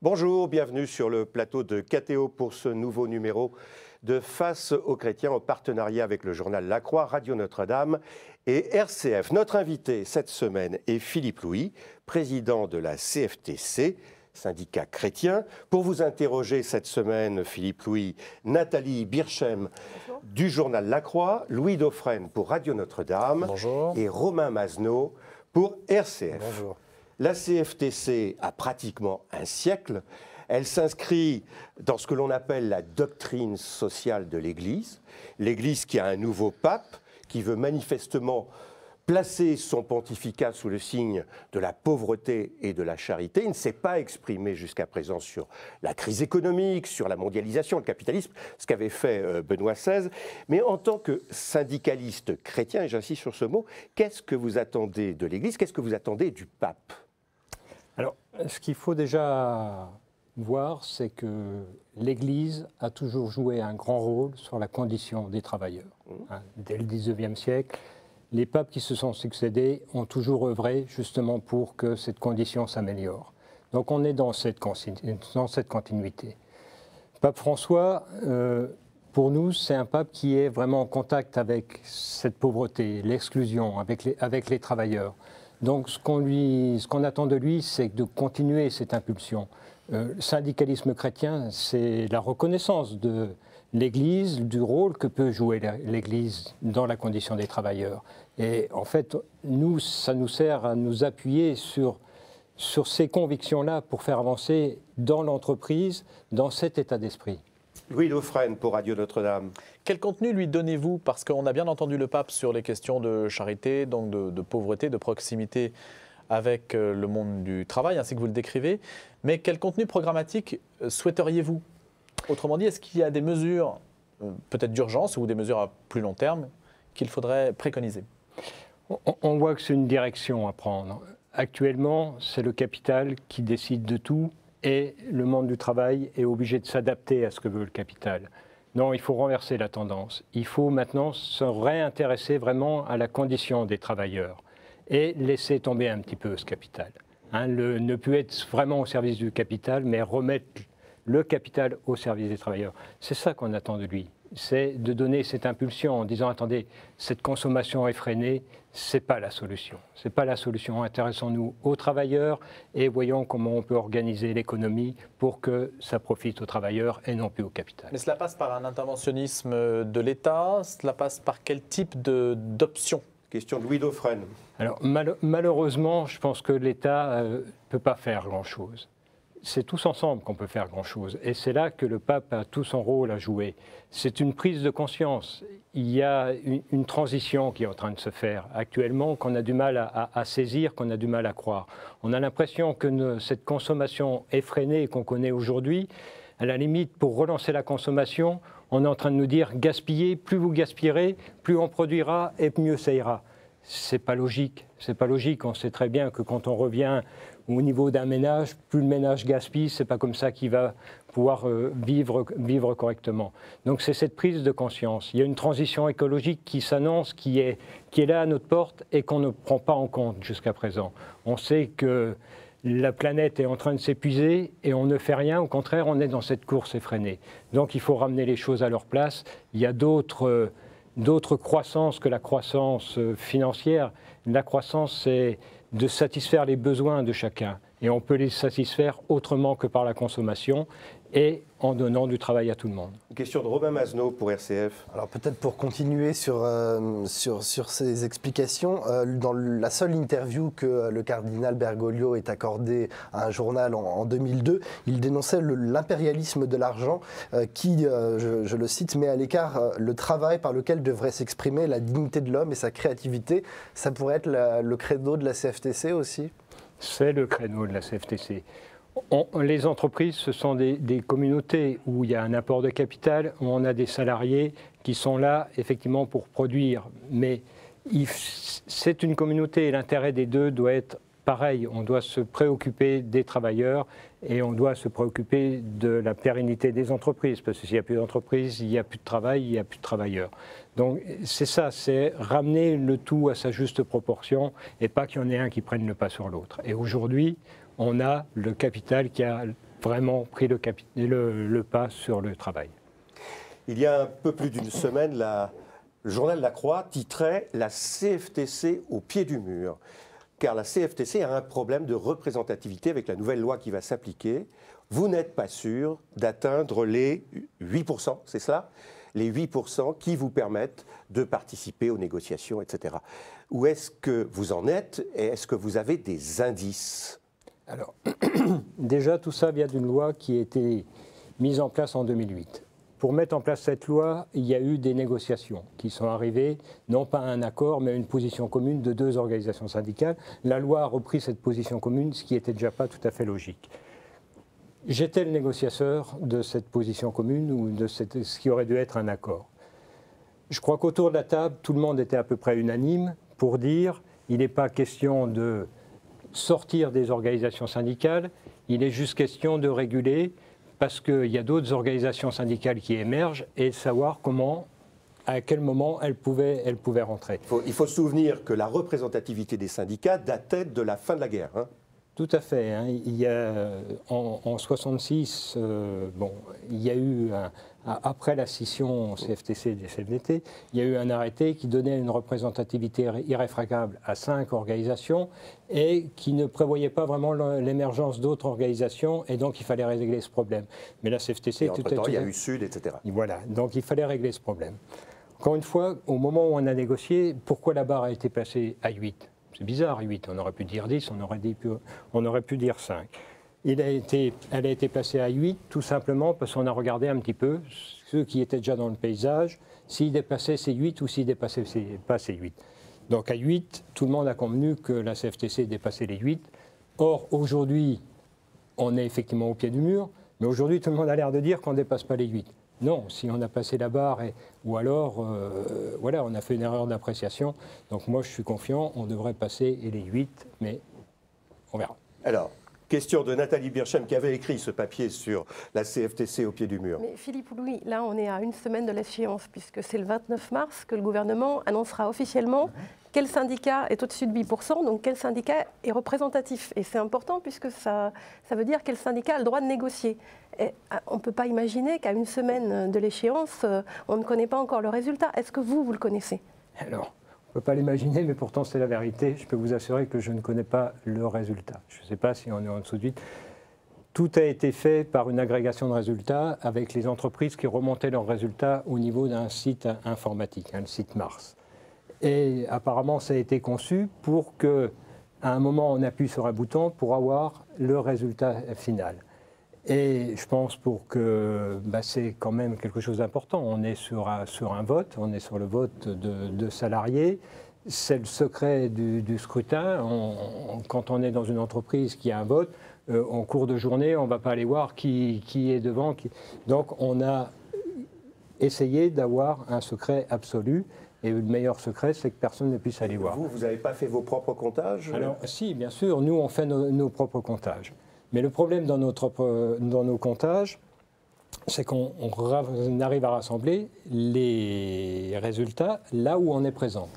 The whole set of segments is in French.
Bonjour, bienvenue sur le plateau de KTO pour ce nouveau numéro de Face aux chrétiens en partenariat avec le journal La Croix, Radio Notre-Dame et RCF. Notre invité cette semaine est Philippe Louis, président de la CFTC, syndicat chrétien. Pour vous interroger cette semaine, Philippe Louis, Nathalie Birchem du journal La Croix, Louis Dauphren pour Radio Notre-Dame et Romain Mazenot pour RCF. Bonjour. La CFTC a pratiquement un siècle. Elle s'inscrit dans ce que l'on appelle la doctrine sociale de l'Église. L'Église qui a un nouveau pape, qui veut manifestement placer son pontificat sous le signe de la pauvreté et de la charité. Il ne s'est pas exprimé jusqu'à présent sur la crise économique, sur la mondialisation, le capitalisme, ce qu'avait fait Benoît XVI. Mais en tant que syndicaliste chrétien, et j'insiste sur ce mot, qu'est-ce que vous attendez de l'Église? Qu'est-ce que vous attendez du pape? Alors, ce qu'il faut déjà voir, c'est que l'Église a toujours joué un grand rôle sur la condition des travailleurs. Dès le XIXe siècle, les papes qui se sont succédés ont toujours œuvré justement pour que cette condition s'améliore. Donc on est dans cette continuité. Pape François, pour nous, c'est un pape qui est vraiment en contact avec cette pauvreté, l'exclusion, avec les travailleurs. Donc ce qu'on attend de lui, c'est de continuer cette impulsion. Le syndicalisme chrétien, c'est la reconnaissance de l'Église, du rôle que peut jouer l'Église dans la condition des travailleurs. Et en fait, nous, ça nous sert à nous appuyer sur ces convictions-là pour faire avancer dans l'entreprise, dans cet état d'esprit. Louis Dauphren pour Radio Notre-Dame. Quel contenu lui donnez-vous? Parce qu'on a bien entendu le pape sur les questions de charité, donc de pauvreté, de proximité avec le monde du travail, ainsi que vous le décrivez. Mais quel contenu programmatique souhaiteriez-vous? Autrement dit, est-ce qu'il y a des mesures, peut-être d'urgence ou des mesures à plus long terme, qu'il faudrait préconiser? On voit que c'est une direction à prendre. Actuellement, c'est le capital qui décide de tout et le monde du travail est obligé de s'adapter à ce que veut le capital. Non, il faut renverser la tendance. Il faut maintenant se réintéresser vraiment à la condition des travailleurs et laisser tomber un petit peu ce capital. Ne plus être vraiment au service du capital, mais remettre le capital au service des travailleurs. C'est ça qu'on attend de lui. C'est de donner cette impulsion en disant « Attendez, cette consommation effrénée, ce n'est pas la solution. Ce n'est pas la solution. Intéressons-nous aux travailleurs et voyons comment on peut organiser l'économie pour que ça profite aux travailleurs et non plus au capital. » Mais cela passe par un interventionnisme de l'État? Cela passe par quel type d'option? Question de Louis Dauphren. Alors malheureusement, je pense que l'État ne peut pas faire grand-chose. C'est tous ensemble qu'on peut faire grand-chose. Et c'est là que le pape a tout son rôle à jouer. C'est une prise de conscience. Il y a une transition qui est en train de se faire actuellement, qu'on a du mal à saisir, qu'on a du mal à croire. On a l'impression que cette consommation effrénée qu'on connaît aujourd'hui, à la limite, pour relancer la consommation, on est en train de nous dire gaspiller, plus vous gaspillerez, plus on produira et mieux ça ira. C'est pas logique. C'est pas logique. On sait très bien que quand on revient au niveau d'un ménage, plus le ménage gaspille, c'est pas comme ça qu'il va pouvoir vivre correctement. Donc c'est cette prise de conscience. Il y a une transition écologique qui s'annonce, qui est là à notre porte et qu'on ne prend pas en compte jusqu'à présent. On sait que la planète est en train de s'épuiser et on ne fait rien. Au contraire, on est dans cette course effrénée. Donc il faut ramener les choses à leur place. Il y a d'autres croissances que la croissance financière. La croissance, c'est de satisfaire les besoins de chacun. Et on peut les satisfaire autrement que par la consommation et en donnant du travail à tout le monde. Une question de Romain Mazenot pour RCF. Alors peut-être pour continuer sur ces explications, dans la seule interview que le cardinal Bergoglio ait accordée à un journal en 2002, il dénonçait l'impérialisme de l'argent qui, je le cite, met à l'écart le travail par lequel devrait s'exprimer la dignité de l'homme et sa créativité. Ça pourrait être le credo de la CFTC aussi? C'est le credo de la CFTC. Les entreprises, ce sont des communautés où il y a un apport de capital, où on a des salariés qui sont là effectivement pour produire. Mais c'est une communauté et l'intérêt des deux doit être pareil. On doit se préoccuper des travailleurs et on doit se préoccuper de la pérennité des entreprises. Parce que s'il n'y a plus d'entreprises, il n'y a plus de travail, il n'y a plus de travailleurs. Donc c'est ça, c'est ramener le tout à sa juste proportion et pas qu'il y en ait un qui prenne le pas sur l'autre. Et aujourd'hui, on a le capital qui a vraiment pris le pas sur le travail. Il y a un peu plus d'une semaine, le journal La Croix titrait « La CFTC au pied du mur ». Car la CFTC a un problème de représentativité avec la nouvelle loi qui va s'appliquer. Vous n'êtes pas sûr d'atteindre les 8%, c'est cela ? Les 8% qui vous permettent de participer aux négociations, etc. Où est-ce que vous en êtes et est-ce que vous avez des indices ? Alors, déjà, tout ça vient d'une loi qui a été mise en place en 2008. Pour mettre en place cette loi, il y a eu des négociations qui sont arrivées, non pas à un accord, mais à une position commune de 2 organisations syndicales. La loi a repris cette position commune, ce qui n'était déjà pas tout à fait logique. J'étais le négociateur de cette position commune ou de ce qui aurait dû être un accord. Je crois qu'autour de la table, tout le monde était à peu près unanime pour dire qu'il n'est pas question de sortir des organisations syndicales, il est juste question de réguler parce qu'il y a d'autres organisations syndicales qui émergent et savoir comment, à quel moment elles pouvaient rentrer. Il faut se souvenir que la représentativité des syndicats datait de la fin de la guerre. Hein. Tout à fait. Hein. Il y a, en 1966, il y a eu, après la scission CFTC et CFDT, il y a eu un arrêté qui donnait une représentativité irréfragable à 5 organisations et qui ne prévoyait pas vraiment l'émergence d'autres organisations et donc il fallait régler ce problème. Mais la CFTC... Et entre-temps, il y a eu Sud, etc. Voilà, donc il fallait régler ce problème. Encore une fois, au moment où on a négocié, pourquoi la barre a été placée à 8 ? C'est bizarre, 8. On aurait pu dire 10, on aurait pu dire 5. Elle a été placée à 8, tout simplement parce qu'on a regardé un petit peu ceux qui étaient déjà dans le paysage, s'ils dépassaient ces 8 ou s'ils dépassaient pas ces 8. Donc à 8, tout le monde a convenu que la CFTC dépassait les 8. Or, aujourd'hui, on est effectivement au pied du mur, mais aujourd'hui, tout le monde a l'air de dire qu'on ne dépasse pas les 8. Non, si on a passé la barre, ou alors, voilà, on a fait une erreur d'appréciation. Donc moi, je suis confiant, on devrait passer les 8, mais on verra. Alors, question de Nathalie Birchem qui avait écrit ce papier sur la CFTC au pied du mur. Mais Philippe Louis, là, on est à une semaine de l'échéance, puisque c'est le 29 mars que le gouvernement annoncera officiellement quel syndicat est au-dessus de 8%, donc quel syndicat est représentatif. Et c'est important puisque ça veut dire quel syndicat a le droit de négocier. Et on ne peut pas imaginer qu'à une semaine de l'échéance, on ne connaît pas encore le résultat. Est-ce que vous le connaissez ? Alors, on ne peut pas l'imaginer, mais pourtant c'est la vérité. Je peux vous assurer que je ne connais pas le résultat. Je ne sais pas si on est en dessous de 8. Tout a été fait par une agrégation de résultats avec les entreprises qui remontaient leurs résultats au niveau d'un site informatique, le site Mars. Et apparemment, ça a été conçu pour qu'à un moment, on appuie sur un bouton pour avoir le résultat final. Et je pense que c'est quand même quelque chose d'important. On est sur un vote, on est sur le vote de salariés. C'est le secret du scrutin. Quand on est dans une entreprise qui a un vote, en cours de journée, on ne va pas aller voir qui est devant. Donc on a essayé d'avoir un secret absolu. Et le meilleur secret, c'est que personne ne puisse aller voir. Vous n'avez pas fait vos propres comptages ? Alors, si, bien sûr, nous, on fait nos propres comptages. Mais le problème dans nos comptages, c'est qu'on arrive à rassembler les résultats là où on est présent.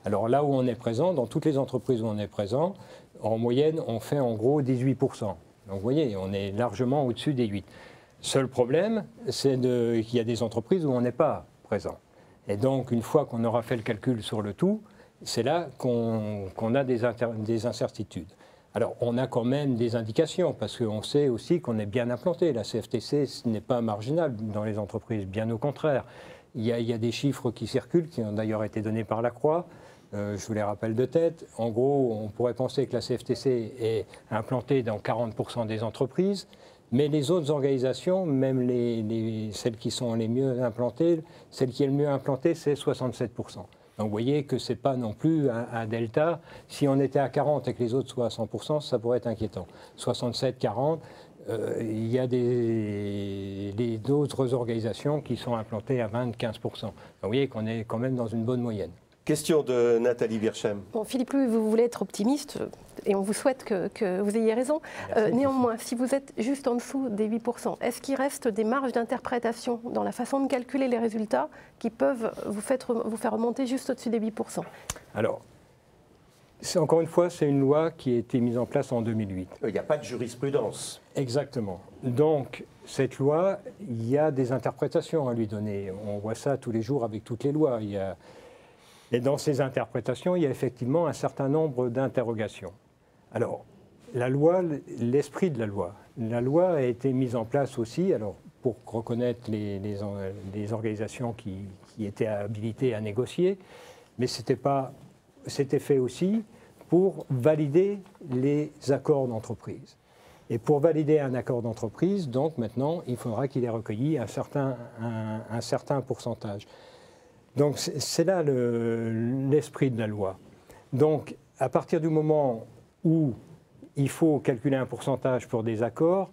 Alors, là où on est présent, dans toutes les entreprises où on est présent, en moyenne, on fait en gros 18%. Donc, vous voyez, on est largement au-dessus des 8. Seul problème, c'est qu'il y a des entreprises où on n'est pas présent. Et donc, une fois qu'on aura fait le calcul sur le tout, c'est là qu'on a des incertitudes. Alors, on a quand même des indications, parce qu'on sait aussi qu'on est bien implanté. La CFTC, ce n'est pas marginal dans les entreprises, bien au contraire. Il y a des chiffres qui circulent, qui ont d'ailleurs été donnés par la Croix. Je vous les rappelle de tête. En gros, on pourrait penser que la CFTC est implantée dans 40% des entreprises. Mais les autres organisations, même celles qui sont les mieux implantées, celle qui est le mieux implantée, c'est 67%. Donc vous voyez que ce n'est pas non plus un delta. Si on était à 40 et que les autres soient à 100%, ça pourrait être inquiétant. 67, 40, il y a d'autres organisations qui sont implantées à 20, 15%. Donc vous voyez qu'on est quand même dans une bonne moyenne. Question de Nathalie Birchem. Bon, Philippe Louis, vous voulez être optimiste et on vous souhaite que vous ayez raison. Néanmoins, si vous êtes juste en dessous des 8%, est-ce qu'il reste des marges d'interprétation dans la façon de calculer les résultats qui peuvent vous faire remonter juste au-dessus des 8%? Alors, Encore une fois, c'est une loi qui a été mise en place en 2008. Il n'y a pas de jurisprudence. Exactement. Donc, cette loi, il y a des interprétations à lui donner. On voit ça tous les jours avec toutes les lois. Et dans ces interprétations, il y a effectivement un certain nombre d'interrogations. Alors, la loi, l'esprit de la loi a été mise en place aussi, alors, pour reconnaître les organisations qui étaient habilitées à négocier, mais c'était fait aussi pour valider les accords d'entreprise. Et pour valider un accord d'entreprise, donc maintenant, il faudra qu'il ait recueilli un certain pourcentage. Donc c'est là l'esprit de la loi. Donc à partir du moment où il faut calculer un pourcentage pour des accords,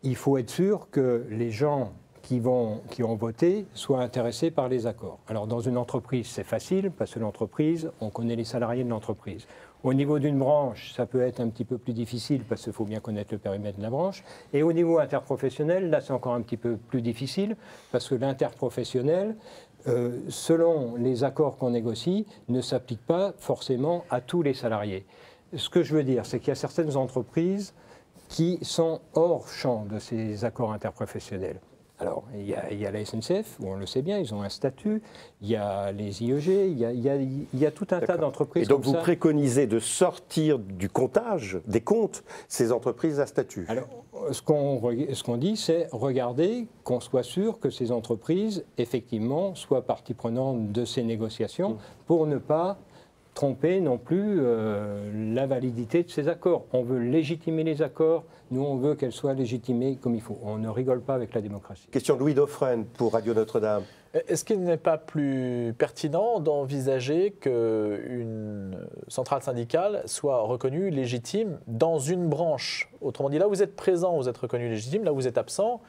il faut être sûr que les gens qui ont voté soient intéressés par les accords. Alors dans une entreprise, c'est facile, parce que l'entreprise, on connaît les salariés de l'entreprise. Au niveau d'une branche, ça peut être un petit peu plus difficile, parce qu'il faut bien connaître le périmètre de la branche. Et au niveau interprofessionnel, là c'est encore un petit peu plus difficile, parce que l'interprofessionnel, selon les accords qu'on négocie, ne s'applique pas forcément à tous les salariés. Ce que je veux dire, c'est qu'il y a certaines entreprises qui sont hors champ de ces accords interprofessionnels. Alors, il y a la SNCF, où on le sait bien, ils ont un statut, il y a les IEG, il y a tout un tas d'entreprises. Et donc vous préconisez de sortir du comptage, des comptes, ces entreprises à statut. Alors, ce qu'on dit, c'est regarder qu'on soit sûr que ces entreprises, effectivement, soient partie prenante de ces négociations pour ne pas tromper non plus la validité de ces accords. On veut légitimer les accords, nous on veut qu'elles soient légitimées comme il faut. On ne rigole pas avec la démocratie. Question de Louis Dauphren pour Radio Notre-Dame. Est-ce qu'il n'est pas plus pertinent d'envisager qu'une centrale syndicale soit reconnue légitime dans une branche? Autrement dit, là où vous êtes présent, vous êtes reconnu légitime, là où vous êtes absent,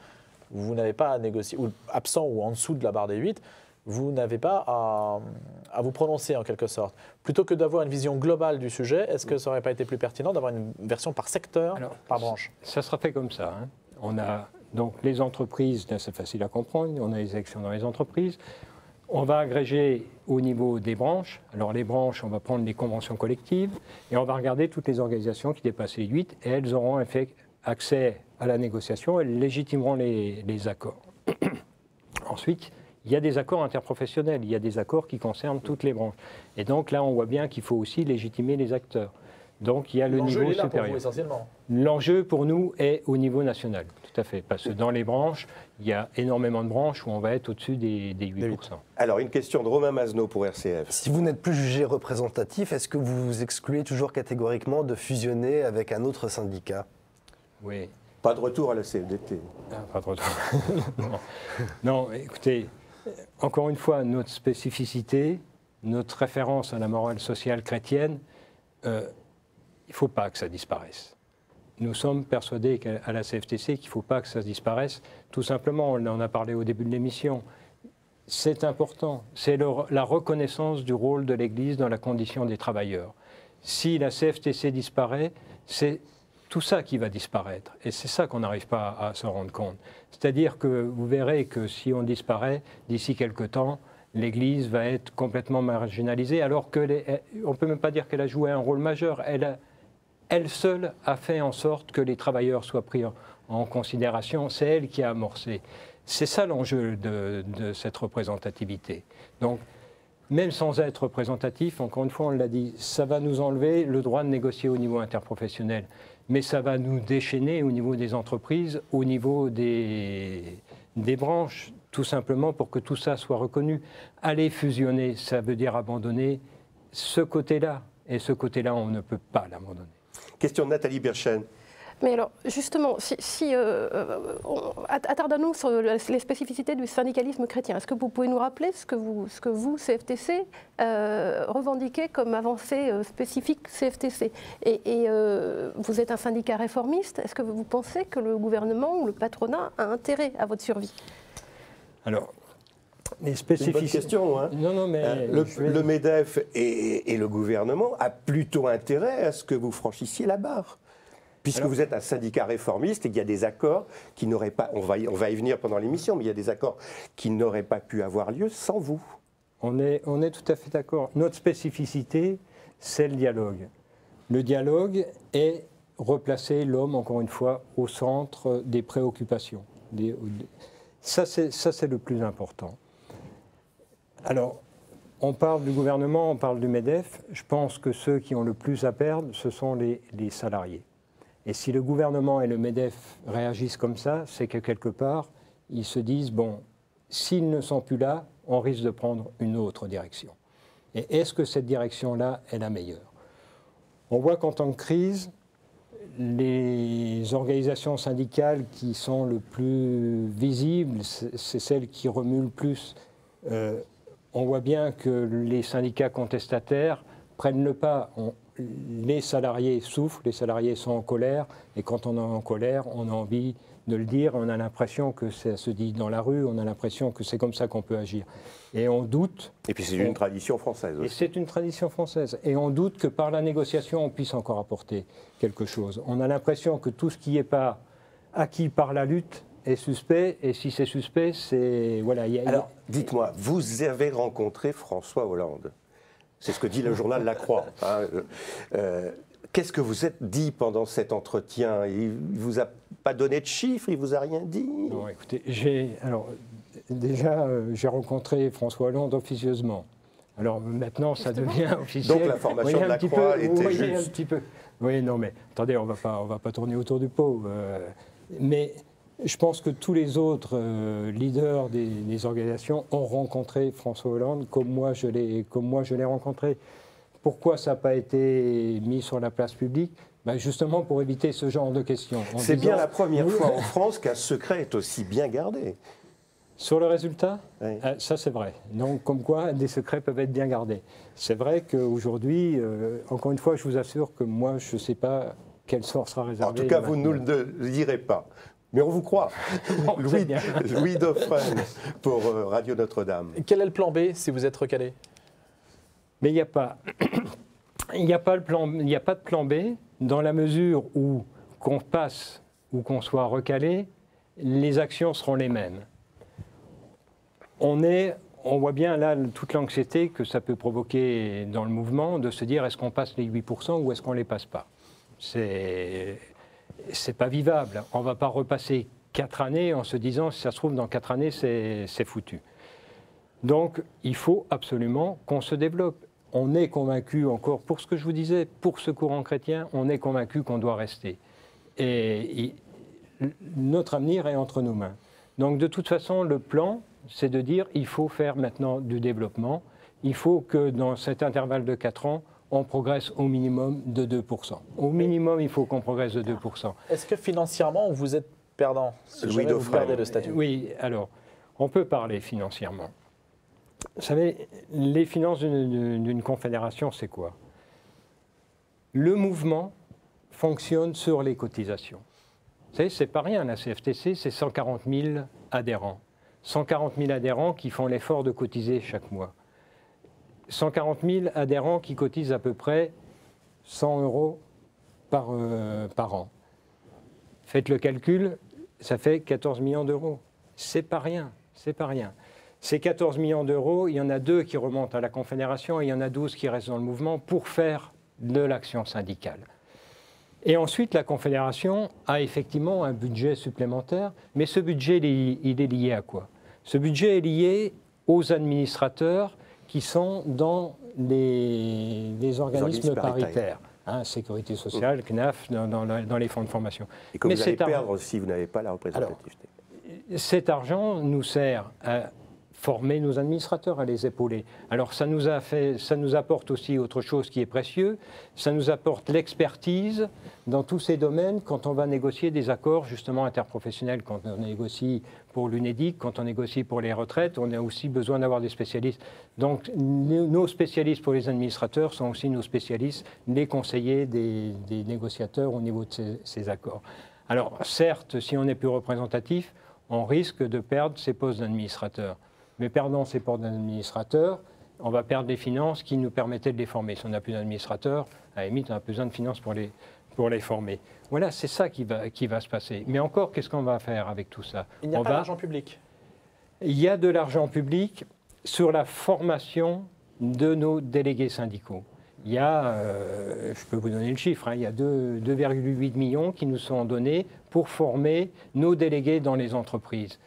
vous n'avez pas à négocier, ou absent ou en dessous de la barre des 8, vous n'avez pas à vous prononcer en quelque sorte. Plutôt que d'avoir une vision globale du sujet, est-ce que ça n'aurait pas été plus pertinent d'avoir une version par secteur, par branche? Ça sera fait comme ça. On a donc les entreprises, là c'est facile à comprendre, on a les élections dans les entreprises. On va agréger au niveau des branches. Alors les branches, on va prendre les conventions collectives et on va regarder toutes les organisations qui dépassent les 8 et elles auront accès à la négociation, elles légitimeront les accords. Ensuite, il y a des accords interprofessionnels, il y a des accords qui concernent toutes les branches. Et donc là, on voit bien qu'il faut aussi légitimer les acteurs. Donc il y a le niveau supérieur. Pour vous, essentiellement. L'enjeu pour nous est au niveau national, tout à fait. Parce que dans les branches, il y a énormément de branches où on va être au-dessus des 8%. Alors une question de Romain Mazneau pour RCF. Si vous n'êtes plus jugé représentatif, est-ce que vous vous excluez toujours catégoriquement de fusionner avec un autre syndicat? Oui. Pas de retour à la CFDT. Pas de retour. Non, écoutez, encore une fois, notre spécificité, notre référence à la morale sociale chrétienne, il ne faut pas que ça disparaisse. Nous sommes persuadés à la CFTC qu'il ne faut pas que ça disparaisse. Tout simplement, on en a parlé au début de l'émission, c'est important. C'est la reconnaissance du rôle de l'Église dans la condition des travailleurs. Si la CFTC disparaît, c'est tout ça qui va disparaître. Et c'est ça qu'on n'arrive pas à se rendre compte. C'est-à-dire que vous verrez que si on disparaît, d'ici quelque temps, l'Église va être complètement marginalisée, alors qu'on ne peut même pas dire qu'elle a joué un rôle majeur. Elle seule a fait en sorte que les travailleurs soient pris en considération. C'est elle qui a amorcé. C'est ça l'enjeu de cette représentativité. Donc, même sans être représentatif, encore une fois, on l'a dit, ça va nous enlever le droit de négocier au niveau interprofessionnel. Mais ça va nous déchaîner au niveau des entreprises, au niveau des branches, tout simplement pour que tout ça soit reconnu. Aller fusionner, ça veut dire abandonner ce côté-là. Et ce côté-là, on ne peut pas l'abandonner. Question de Nathalie Birchen. Mais alors, justement, attardons-nous sur les spécificités du syndicalisme chrétien. Est-ce que vous pouvez nous rappeler ce que vous CFTC, revendiquez comme avancée spécifique CFTC? Et vous êtes un syndicat réformiste. Est-ce que vous pensez que le gouvernement ou le patronat a intérêt à votre survie? Alors, les spécificités... C'est une bonne question, hein. Non, mais le MEDEF et le gouvernement a plutôt intérêt à ce que vous franchissiez la barre. Puisque vous êtes un syndicat réformiste et qu'il y a des accords qui n'auraient pas, on va y venir pendant l'émission, mais il y a des accords qui n'auraient pas pu avoir lieu sans vous. On est tout à fait d'accord. Notre spécificité, c'est le dialogue. Le dialogue est replacer l'homme, encore une fois, au centre des préoccupations. Ça, c'est le plus important. Alors, on parle du gouvernement, on parle du MEDEF. Je pense que ceux qui ont le plus à perdre, ce sont les salariés. Et si le gouvernement et le MEDEF réagissent comme ça, c'est que quelque part, ils se disent, bon, s'ils ne sont plus là, on risque de prendre une autre direction. Et est-ce que cette direction-là est la meilleure? On voit qu'en temps de crise, les organisations syndicales qui sont le plus visibles, c'est celles qui remuent le plus. On voit bien que les syndicats contestataires prennent le pas. Les salariés souffrent, les salariés sont en colère, et quand on est en colère, on a envie de le dire, on a l'impression que ça se dit dans la rue, on a l'impression que c'est comme ça qu'on peut agir. Et on doute... Et puis c'est une tradition française aussi. Et c'est une tradition française. Et on doute que par la négociation, on puisse encore apporter quelque chose. On a l'impression que tout ce qui n'est pas acquis par la lutte est suspect, et si c'est suspect, c'est... Voilà, alors, dites-moi, vous avez rencontré François Hollande. C'est ce que dit le journal La Croix. Hein. Qu'est-ce que vous êtes dit pendant cet entretien? Il ne vous a pas donné de chiffres, il ne vous a rien dit? Non, écoutez, j'ai rencontré François Hollande officieusement. Alors maintenant, ça devient officiel. Donc l'information de La Croix était juste. Un petit peu. Oui, non, mais attendez, on va pas tourner autour du pot. Mais je pense que tous les autres leaders des organisations ont rencontré François Hollande comme moi je l'ai rencontré. Pourquoi ça n'a pas été mis sur la place publique? Ben justement pour éviter ce genre de questions. C'est bien la première fois en France qu'un secret est aussi bien gardé. Sur le résultat, oui. Ça c'est vrai. Donc comme quoi des secrets peuvent être bien gardés. C'est vrai qu'aujourd'hui, encore une fois, je vous assure que moi je ne sais pas quel sort sera réservé. En tout cas, vous ne nous le direz pas. Mais on vous croit. Louis Dauphren pour Radio Notre-Dame. Quel est le plan B si vous êtes recalé? Mais il n'y a pas. Il n'y a pas de plan B dans la mesure où qu'on passe ou qu'on soit recalé, les actions seront les mêmes. On voit bien là toute l'anxiété que ça peut provoquer dans le mouvement de se dire est-ce qu'on passe les 8% ou est-ce qu'on ne les passe pas. C'est pas vivable. On ne va pas repasser 4 années en se disant si ça se trouve dans 4 années c'est foutu. Donc il faut absolument qu'on se développe. On est convaincu encore, pour ce que je vous disais, pour ce courant chrétien, on est convaincu qu'on doit rester. Et notre avenir est entre nos mains. Donc de toute façon, le plan, c'est de dire il faut faire maintenant du développement. Il faut que dans cet intervalle de 4 ans, on progresse au minimum de 2%. Au minimum, il faut qu'on progresse de 2%. Est-ce que financièrement, vous êtes perdant si jamais vous perdez le statut? Oui, alors, on peut parler financièrement. Vous savez, les finances d'une confédération, c'est quoi? Le mouvement fonctionne sur les cotisations. Vous savez, c'est pas rien, la CFTC, c'est 140 000 adhérents. 140 000 adhérents qui font l'effort de cotiser chaque mois. 140 000 adhérents qui cotisent à peu près 100 € par an. Faites le calcul, ça fait 14 millions d'euros. C'est pas rien, c'est pas rien. Ces 14 millions d'euros, il y en a 2 qui remontent à la Confédération et il y en a 12 qui restent dans le mouvement pour faire de l'action syndicale. Et ensuite, la Confédération a effectivement un budget supplémentaire, mais ce budget, il est lié à quoi? Ce budget est lié aux administrateurs qui sont dans les organismes paritaires. Hein, Sécurité sociale, CNAF, dans les fonds de formation. Et comme vous allez perdre si vous n'avez pas la représentativité. Alors, cet argent nous sert à former nos administrateurs, à les épauler. Alors ça nous apporte aussi autre chose qui est précieux, ça nous apporte l'expertise dans tous ces domaines quand on va négocier des accords justement interprofessionnels, quand on négocie pour l'UNEDIC, quand on négocie pour les retraites, on a aussi besoin d'avoir des spécialistes. Donc nos spécialistes pour les administrateurs sont aussi nos spécialistes, les conseillers des négociateurs au niveau de ces accords. Alors certes, si on est plus représentatif, on risque de perdre ces postes d'administrateurs. Mais perdant ces postes d'administrateurs, on va perdre les finances qui nous permettaient de les former. Si on n'a plus d'administrateurs, à la limite, on a besoin de finances pour les former. Voilà, c'est ça qui va se passer. Mais encore, qu'est-ce qu'on va faire avec tout ça? Il n'y a pas d'argent public. Il y a de l'argent public sur la formation de nos délégués syndicaux. Il y a, je peux vous donner le chiffre, hein, il y a 2,8 millions qui nous sont donnés pour former nos délégués dans les entreprises.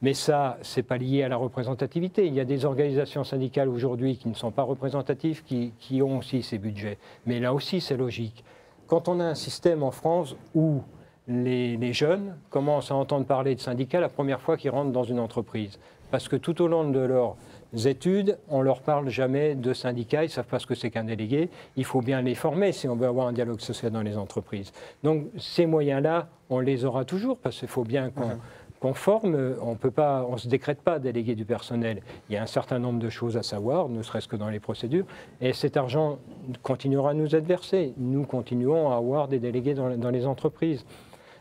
Mais ça, ce n'est pas lié à la représentativité. Il y a des organisations syndicales aujourd'hui qui ne sont pas représentatives, qui ont aussi ces budgets. Mais là aussi, c'est logique. Quand on a un système en France où les jeunes commencent à entendre parler de syndicats la première fois qu'ils rentrent dans une entreprise, parce que tout au long de leurs études, on ne leur parle jamais de syndicats, ils ne savent pas ce que c'est qu'un délégué. Il faut bien les former si on veut avoir un dialogue social dans les entreprises. Donc ces moyens-là, on les aura toujours, parce qu'il faut bien qu'on forme. On ne se décrète pas délégué du personnel. Il y a un certain nombre de choses à savoir, ne serait-ce que dans les procédures. Et cet argent continuera à nous être versé. Nous continuons à avoir des délégués dans les entreprises.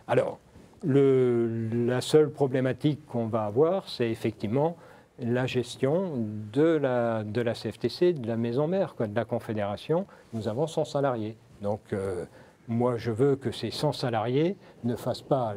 Alors, la seule problématique qu'on va avoir, c'est effectivement la gestion de la CFTC, de la maison mère, de la Confédération. Nous avons 100 salariés. Donc, moi, je veux que ces 100 salariés ne fassent pas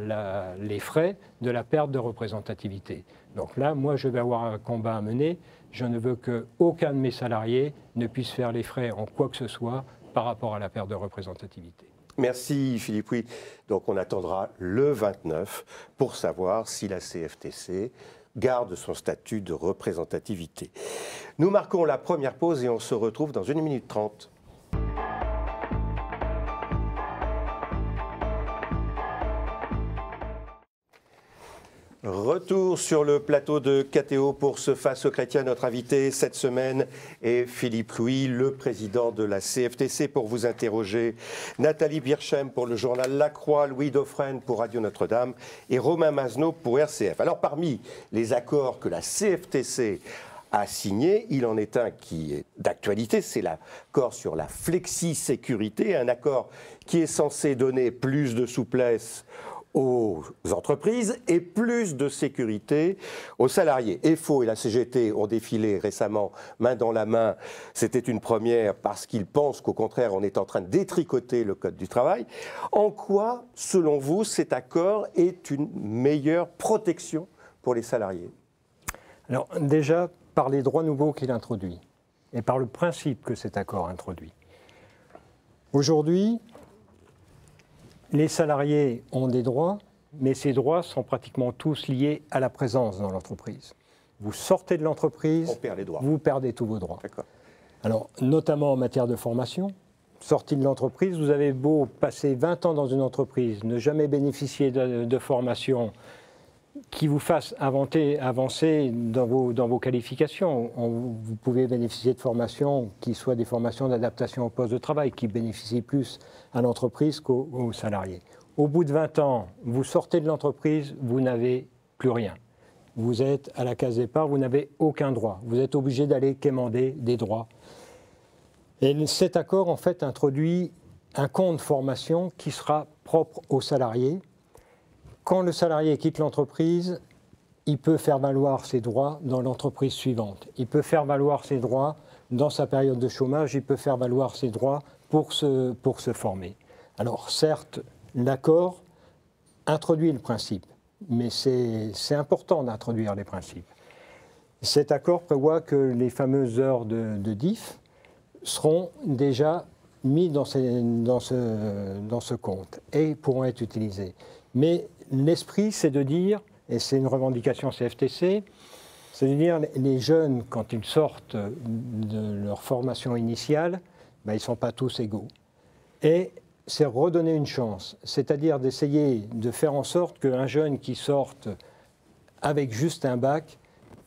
les frais de la perte de représentativité. Donc là, moi, je vais avoir un combat à mener. Je ne veux qu'aucun de mes salariés ne puisse faire les frais en quoi que ce soit par rapport à la perte de représentativité. Merci Philippe. Oui, donc on attendra le 29 pour savoir si la CFTC garde son statut de représentativité. Nous marquons la première pause et on se retrouve dans 1 minute 30. Retour sur le plateau de KTO pour ce Face aux chrétiens. Notre invité cette semaine est Philippe Louis, le président de la CFTC, pour vous interroger. Nathalie Birchem pour le journal La Croix, Louis Dauphren pour Radio Notre-Dame et Romain Mazneau pour RCF. Alors parmi les accords que la CFTC a signé, il en est un qui est d'actualité, c'est l'accord sur la flexi-sécurité, un accord qui est censé donner plus de souplesse aux entreprises et plus de sécurité aux salariés. EFO et la CGT ont défilé récemment main dans la main. C'était une première parce qu'ils pensent qu'au contraire, on est en train de détricoter le Code du travail. En quoi, selon vous, cet accord est une meilleure protection pour les salariés? Alors déjà, par les droits nouveaux qu'il introduit et par le principe que cet accord introduit. Aujourd'hui, les salariés ont des droits, mais ces droits sont pratiquement tous liés à la présence dans l'entreprise. Vous sortez de l'entreprise, vous perdez tous vos droits. Alors, notamment en matière de formation, sorti de l'entreprise, vous avez beau passer 20 ans dans une entreprise, ne jamais bénéficier de formation qui vous fasse avancer dans vos qualifications. Vous pouvez bénéficier de formations qui soient des formations d'adaptation au poste de travail, qui bénéficient plus à l'entreprise qu'aux salariés. Au bout de 20 ans, vous sortez de l'entreprise, vous n'avez plus rien. Vous êtes à la case départ, vous n'avez aucun droit. Vous êtes obligé d'aller quémander des droits. Et cet accord, en fait, introduit un compte formation qui sera propre aux salariés. Quand le salarié quitte l'entreprise, il peut faire valoir ses droits dans l'entreprise suivante. Il peut faire valoir ses droits dans sa période de chômage, il peut faire valoir ses droits pour se former. Alors certes, l'accord introduit le principe, mais c'est important d'introduire les principes. Cet accord prévoit que les fameuses heures de DIF seront déjà mises dans ce compte et pourront être utilisées. Mais l'esprit, c'est de dire, et c'est une revendication CFTC, c'est de dire les jeunes, quand ils sortent de leur formation initiale, ben, ils ne sont pas tous égaux. Et c'est redonner une chance, c'est-à-dire d'essayer de faire en sorte qu'un jeune qui sorte avec juste un bac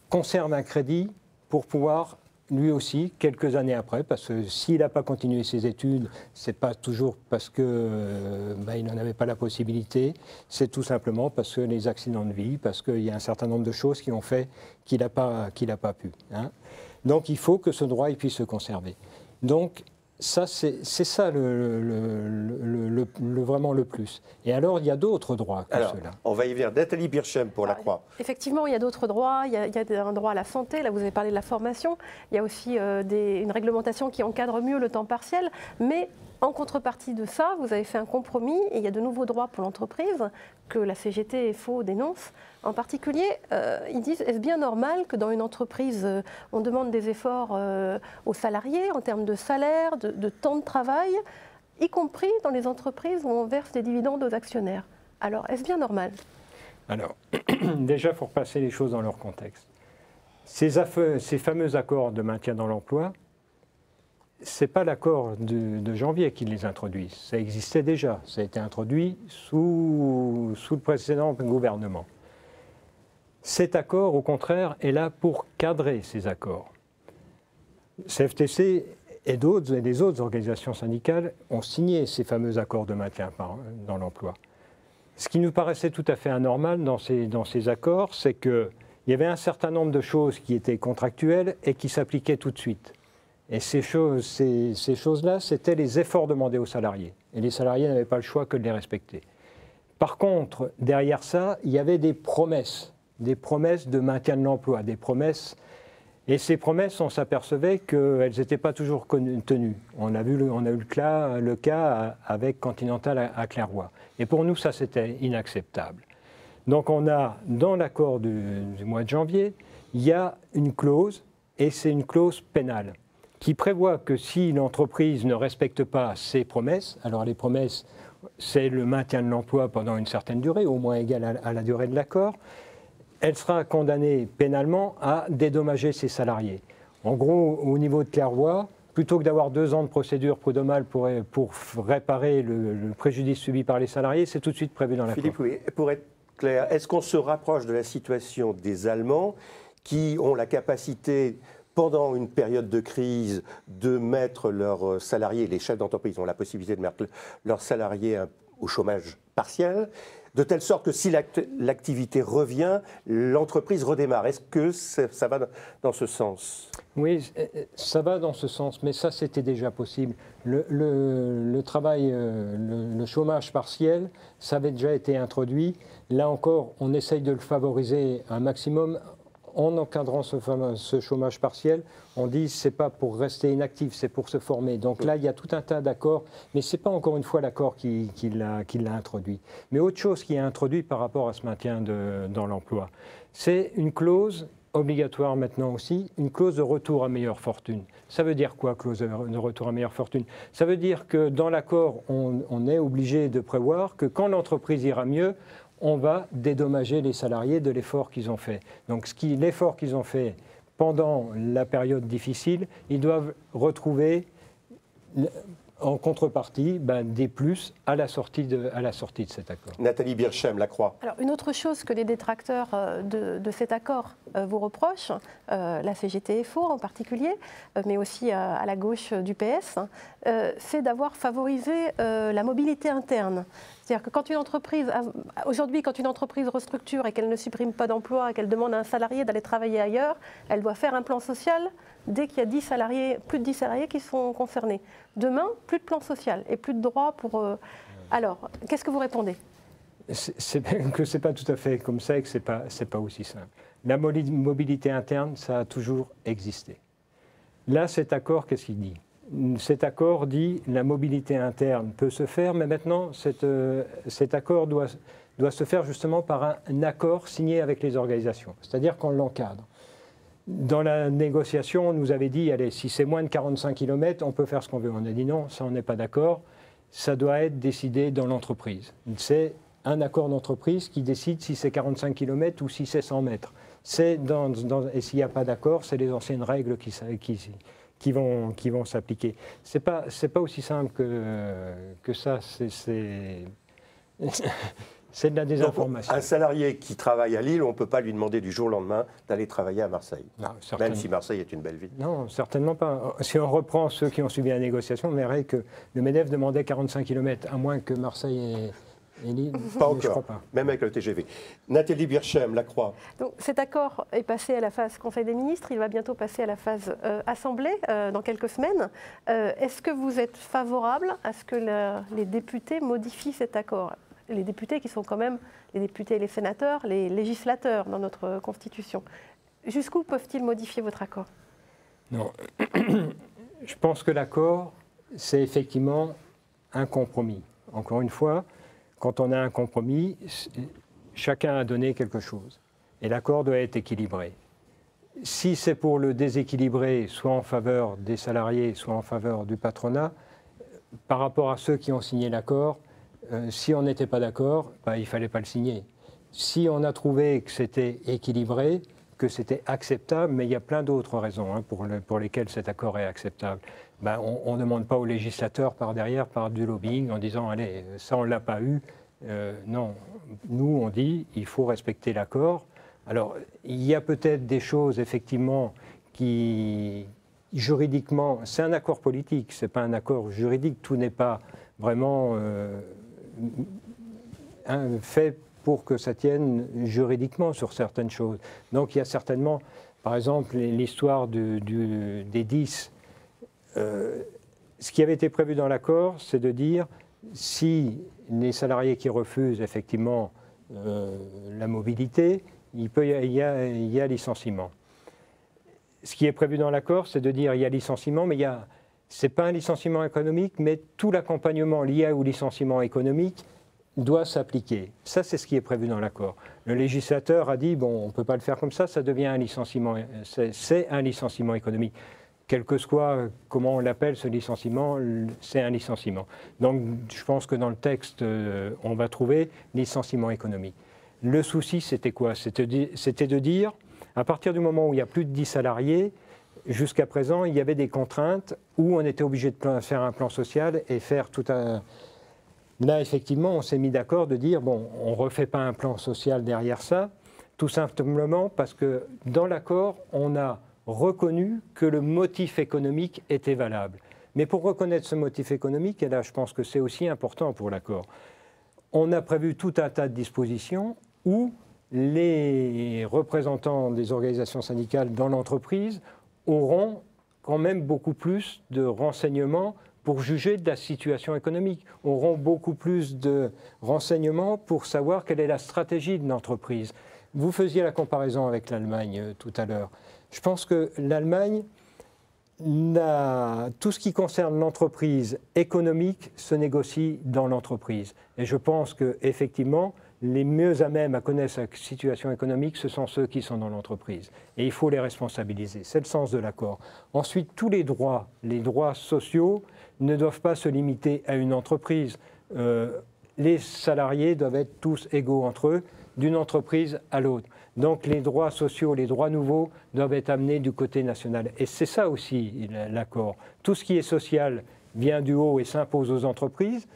conserve un crédit pour pouvoir lui aussi, quelques années après, parce que s'il n'a pas continué ses études, ce n'est pas toujours parce qu'il n'en avait pas la possibilité, c'est tout simplement parce que les accidents de vie, parce qu'il y a un certain nombre de choses qui ont fait qu'il n'a pas pu. Hein. Donc il faut que ce droit il puisse se conserver. Donc ça, c'est ça vraiment le plus. Et alors, il y a d'autres droits que ceux-là. On va y venir. Nathalie Birchem pour La Croix. Effectivement, il y a d'autres droits. Il y a un droit à la santé. Là, vous avez parlé de la formation. Il y a aussi une réglementation qui encadre mieux le temps partiel. Mais En contrepartie de ça, vous avez fait un compromis et il y a de nouveaux droits pour l'entreprise que la CGT et FO dénonce. En particulier, ils disent, est-ce bien normal que dans une entreprise, on demande des efforts aux salariés en termes de salaire, de temps de travail, y compris dans les entreprises où on verse des dividendes aux actionnaires. Alors, est-ce bien normal? Alors, déjà, il faut repasser les choses dans leur contexte. Ces fameux accords de maintien dans l'emploi, ce n'est pas l'accord de janvier qui les introduit. Ça existait déjà. Ça a été introduit sous le précédent gouvernement. Cet accord, au contraire, est là pour cadrer ces accords. CFTC et les autres organisations syndicales ont signé ces fameux accords de maintien dans l'emploi. Ce qui nous paraissait tout à fait anormal dans ces accords, c'est qu'il y avait un certain nombre de choses qui étaient contractuelles et qui s'appliquaient tout de suite. Et ces choses-là, c'était les efforts demandés aux salariés. Et les salariés n'avaient pas le choix que de les respecter. Par contre, derrière ça, il y avait des promesses de maintien de l'emploi, des promesses. Et ces promesses, on s'apercevait qu'elles n'étaient pas toujours tenues. On a eu le cas avec Continental à Clairoy. Et pour nous, ça, c'était inacceptable. Donc on a, dans l'accord du mois de janvier, il y a une clause, et c'est une clause pénale, qui prévoit que si l'entreprise ne respecte pas ses promesses, alors les promesses, c'est le maintien de l'emploi pendant une certaine durée, au moins égale à la durée de l'accord, elle sera condamnée pénalement à dédommager ses salariés. En gros, au niveau de Clairoy, plutôt que d'avoir 2 ans de procédure prud'homale pour réparer le préjudice subi par les salariés, c'est tout de suite prévu dans l'accord. Philippe, oui, pour être clair, est-ce qu'on se rapproche de la situation des Allemands qui ont la capacité, pendant une période de crise, de mettre leurs salariés, les chefs d'entreprise ont la possibilité de mettre leurs salariés au chômage partiel, de telle sorte que si l'activité revient, l'entreprise redémarre. Est-ce que ça va dans ce sens? Oui, ça va dans ce sens, mais ça c'était déjà possible. Le travail, le chômage partiel, ça avait déjà été introduit. Là encore, on essaye de le favoriser un maximum. En encadrant ce chômage partiel, on dit que ce n'est pas pour rester inactif, c'est pour se former. Donc là, il y a tout un tas d'accords, mais ce n'est pas encore une fois l'accord qui l'a introduit. Mais autre chose qui est introduit par rapport à ce maintien dans l'emploi, c'est une clause obligatoire maintenant aussi, une clause de retour à meilleure fortune. Ça veut dire quoi, clause de retour à meilleure fortune? Ça veut dire que dans l'accord, on est obligé de prévoir que quand l'entreprise ira mieux, on va dédommager les salariés de l'effort qu'ils ont fait. Donc l'effort qu'ils ont fait pendant la période difficile, ils doivent retrouver en contrepartie des plus à la sortie de cet accord. Nathalie Birchem, La Croix. Alors, une autre chose que les détracteurs de cet accord vous reprochent, la CGT et FO en particulier, mais aussi à la gauche du PS, c'est d'avoir favorisé la mobilité interne. C'est-à-dire que quand une entreprise, aujourd'hui, quand une entreprise restructure et qu'elle ne supprime pas d'emplois et qu'elle demande à un salarié d'aller travailler ailleurs, elle doit faire un plan social dès qu'il y a plus de 10 salariés qui sont concernés. Demain, plus de plan social et plus de droits pour... Alors, qu'est-ce que vous répondez? Que ce n'est pas tout à fait comme ça et que ce n'est pas aussi simple. La mobilité interne, ça a toujours existé. Là, cet accord, qu'est-ce qu'il dit? Cet accord dit que la mobilité interne peut se faire, mais maintenant, cet accord doit se faire justement par un accord signé avec les organisations, c'est-à-dire qu'on l'encadre. Dans la négociation, on nous avait dit, allez, si c'est moins de 45 km, on peut faire ce qu'on veut. On a dit non, ça on n'est pas d'accord, ça doit être décidé dans l'entreprise. C'est un accord d'entreprise qui décide si c'est 45 km ou si c'est 100 mètres. Et s'il n'y a pas d'accord, c'est les anciennes règles qui vont s'appliquer. C'est pas aussi simple que ça. C'est de la désinformation. Donc, un salarié qui travaille à Lille, on ne peut pas lui demander du jour au lendemain d'aller travailler à Marseille. Non, même si Marseille est une belle ville. Non, certainement pas. Si on reprend ceux qui ont suivi la négociation, on verrait que le MEDEF demandait 45 km, à moins que Marseille et Lille. Pas encore, je crois pas. Même avec le TGV. Nathalie Birchem, La Croix. Donc, cet accord est passé à la phase Conseil des ministres, il va bientôt passer à la phase Assemblée dans quelques semaines. Est-ce que vous êtes favorable à ce que les députés modifient cet accord? Les députés qui sont quand même les députés et les sénateurs, les législateurs dans notre Constitution. Jusqu'où peuvent-ils modifier votre accord? Non. Je pense que l'accord, c'est effectivement un compromis. Encore une fois, quand on a un compromis, chacun a donné quelque chose. Et l'accord doit être équilibré. Si c'est pour le déséquilibrer, soit en faveur des salariés, soit en faveur du patronat, par rapport à ceux qui ont signé l'accord, si on n'était pas d'accord, il ne fallait pas le signer. Si on a trouvé que c'était équilibré, que c'était acceptable, mais il y a plein d'autres raisons pour lesquelles cet accord est acceptable. On ne demande pas aux législateurs par derrière, par du lobbying, en disant « allez, ça on ne l'a pas eu ». Non, nous on dit il faut respecter l'accord. Alors, il y a peut-être des choses, effectivement, qui, juridiquement, c'est un accord politique, ce n'est pas un accord juridique, tout n'est pas vraiment fait pour que ça tienne juridiquement sur certaines choses. Donc, il y a certainement, par exemple, l'histoire des 10. Ce qui avait été prévu dans l'accord, c'est de dire, si les salariés qui refusent, effectivement, la mobilité, il y a licenciement. Ce qui est prévu dans l'accord, c'est de dire il y a licenciement, mais ce n'est pas un licenciement économique, mais tout l'accompagnement lié au licenciement économique doit s'appliquer. Ça, c'est ce qui est prévu dans l'accord. Le législateur a dit, bon, on ne peut pas le faire comme ça devient un licenciement, c'est un licenciement économique. Quel que soit comment on l'appelle, ce licenciement, c'est un licenciement. Donc, je pense que dans le texte, on va trouver licenciement économique. Le souci, c'était quoi? C'était de dire, à partir du moment où il y a plus de 10 salariés, jusqu'à présent, il y avait des contraintes où on était obligé de faire un plan social et faire tout un... Là, effectivement, on s'est mis d'accord de dire, bon, on ne refait pas un plan social derrière ça, tout simplement parce que dans l'accord, on a reconnu que le motif économique était valable. Mais pour reconnaître ce motif économique, et là, je pense que c'est aussi important pour l'accord, on a prévu tout un tas de dispositions où les représentants des organisations syndicales dans l'entreprise auront quand même beaucoup plus de renseignements pour juger de la situation économique, auront beaucoup plus de renseignements pour savoir quelle est la stratégie de l'entreprise. Vous faisiez la comparaison avec l'Allemagne tout à l'heure. Je pense que l'Allemagne, tout ce qui concerne l'entreprise économique se négocie dans l'entreprise. Et je pense qu'effectivement, les mieux à même à connaître la situation économique, ce sont ceux qui sont dans l'entreprise. Et il faut les responsabiliser. C'est le sens de l'accord. Ensuite, tous les droits sociaux ne doivent pas se limiter à une entreprise. Les salariés doivent être tous égaux entre eux, d'une entreprise à l'autre. Donc les droits sociaux, les droits nouveaux doivent être amenés du côté national. Et c'est ça aussi l'accord. Tout ce qui est social vient du haut et s'impose aux entreprises.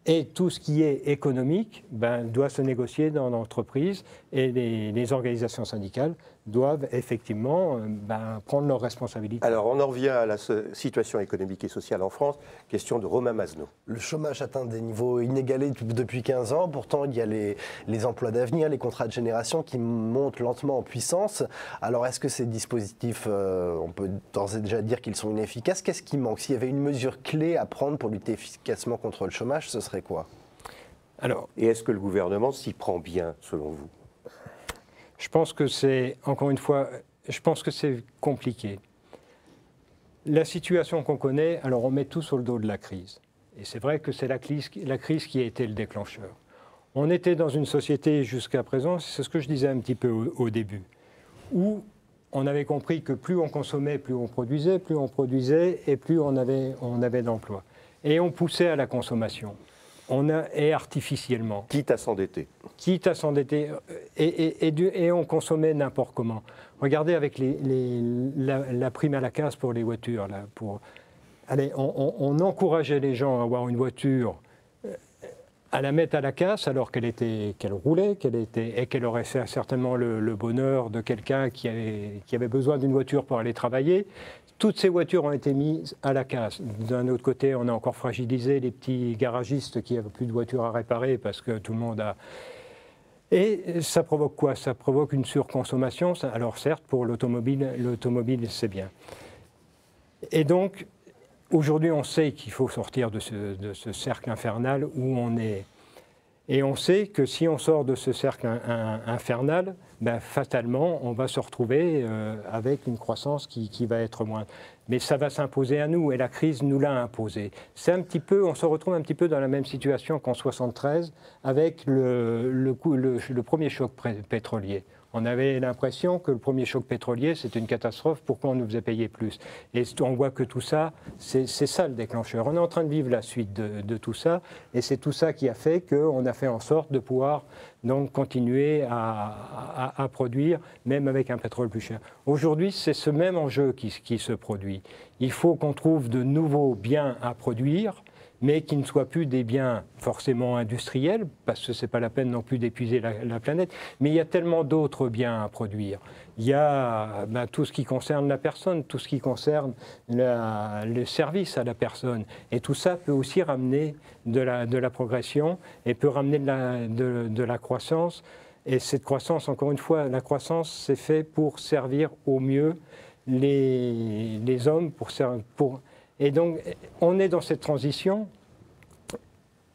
Et tout ce qui est économique doit se négocier dans l'entreprise et les organisations syndicales doivent effectivement prendre leurs responsabilités. Alors on en revient à la situation économique et sociale en France, question de Romain Masneau. Le chômage atteint des niveaux inégalés depuis 15 ans, pourtant il y a les emplois d'avenir, les contrats de génération qui montent lentement en puissance. Alors est-ce que ces dispositifs, on peut d'ores et déjà dire qu'ils sont inefficaces? Qu'est-ce qui manque? S'il y avait une mesure clé à prendre pour lutter efficacement contre le chômage, ce serait quoi? Et est-ce que le gouvernement s'y prend bien, selon vous? Je pense que c'est, encore une fois, je pense que c'est compliqué. La situation qu'on connaît, alors on met tout sur le dos de la crise. Et c'est vrai que c'est la crise qui a été le déclencheur. On était dans une société jusqu'à présent, c'est ce que je disais un petit peu au début, où on avait compris que plus on consommait, plus on produisait et plus on avait d'emplois. Et on poussait à la consommation. Et artificiellement. Quitte à s'endetter. Et on consommait n'importe comment. Regardez avec la prime à la casse pour les voitures. Là, on encourageait les gens à avoir une voiture, à la mettre à la casse alors qu'elle roulait, et qu'elle aurait certainement le bonheur de quelqu'un qui avait besoin d'une voiture pour aller travailler. Toutes ces voitures ont été mises à la casse. D'un autre côté, on a encore fragilisé les petits garagistes qui n'avaient plus de voitures à réparer parce que tout le monde a... Et ça provoque quoi? Ça provoque une surconsommation. Alors certes, pour l'automobile, c'est bien. Et donc, aujourd'hui, on sait qu'il faut sortir de ce cercle infernal où on est... Et on sait que si on sort de ce cercle infernal, ben, fatalement, on va se retrouver avec une croissance qui va être moindre. Mais ça va s'imposer à nous, et la crise nous l'a imposé. C'est un petit peu, on se retrouve un petit peu dans la même situation qu'en 1973 avec le premier choc pétrolier. On avait l'impression que le premier choc pétrolier, c'était une catastrophe, pourquoi on nous faisait payer plus? Et on voit que tout ça, c'est ça le déclencheur. On est en train de vivre la suite de tout ça, et c'est tout ça qui a fait qu'on a fait en sorte de pouvoir donc continuer à produire, même avec un pétrole plus cher. Aujourd'hui, c'est ce même enjeu qui se produit. Il faut qu'on trouve de nouveaux biens à produire, mais qui ne soient plus des biens forcément industriels, parce que ce n'est pas la peine non plus d'épuiser la planète, mais il y a tellement d'autres biens à produire. Il y a tout ce qui concerne la personne, tout ce qui concerne le service à la personne. Et tout ça peut aussi ramener de la progression et peut ramener de la croissance. Et cette croissance, encore une fois, la croissance, c'est fait pour servir au mieux les hommes, et donc, on est dans cette transition,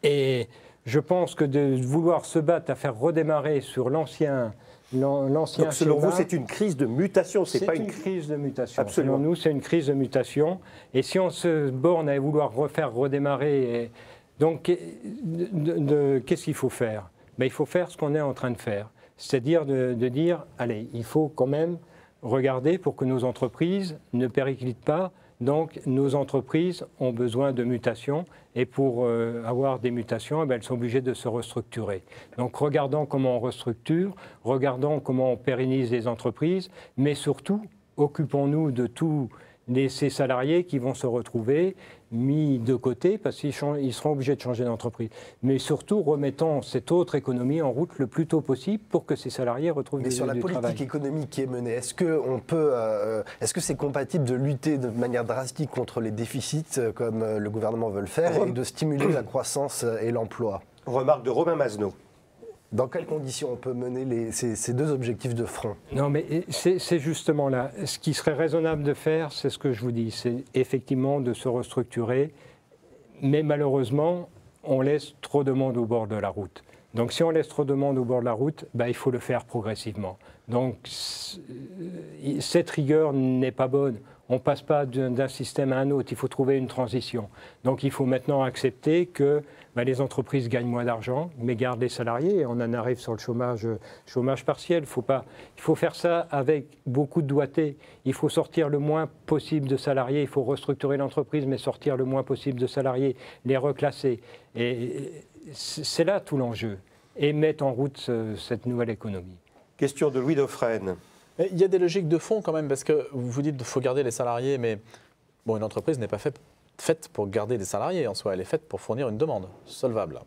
et je pense que de vouloir se battre à faire redémarrer sur l'ancien Donc, selon vous, c'est une crise de mutation, c'est pas une crise de mutation. Absolument. Selon nous, c'est une crise de mutation, et si on se borne à vouloir refaire redémarrer, donc qu'est-ce qu'il faut faire? Ben, il faut faire ce qu'on est en train de faire, c'est-à-dire de dire, allez, il faut quand même regarder pour que nos entreprises ne périclitent pas. Donc, nos entreprises ont besoin de mutations, et pour avoir des mutations, elles sont obligées de se restructurer. Donc, regardons comment on restructure, regardons comment on pérennise les entreprises, mais surtout, occupons-nous de tous ces salariés qui vont se retrouver mis de côté parce qu'ils seront obligés de changer d'entreprise. Mais surtout, remettons cette autre économie en route le plus tôt possible pour que ces salariés retrouvent du travail. Mais sur la politique économique qui est menée, est-ce que c'est compatible de lutter de manière drastique contre les déficits comme le gouvernement veut le faire et de stimuler la croissance et l'emploi? Remarque de Romain Masneau. Dans quelles conditions on peut mener ces deux objectifs de front? Non, mais c'est justement là. Ce qui serait raisonnable de faire, c'est ce que je vous dis, c'est effectivement de se restructurer. Mais malheureusement, on laisse trop de monde au bord de la route. Donc si on laisse trop de monde au bord de la route, il faut le faire progressivement. Donc cette rigueur n'est pas bonne. On ne passe pas d'un système à un autre, il faut trouver une transition. Donc il faut maintenant accepter que les entreprises gagnent moins d'argent, mais gardent les salariés. Et on en arrive sur le chômage partiel. Il faut faire ça avec beaucoup de doigté. Il faut sortir le moins possible de salariés. Il faut restructurer l'entreprise, mais sortir le moins possible de salariés, les reclasser. Et c'est là tout l'enjeu. Et mettre en route cette nouvelle économie. Question de Louis Dauphren. Il y a des logiques de fond quand même, parce que vous dites qu'il faut garder les salariés, mais bon, une entreprise n'est pas faite pour garder des salariés en soi, elle est faite pour fournir une demande solvable.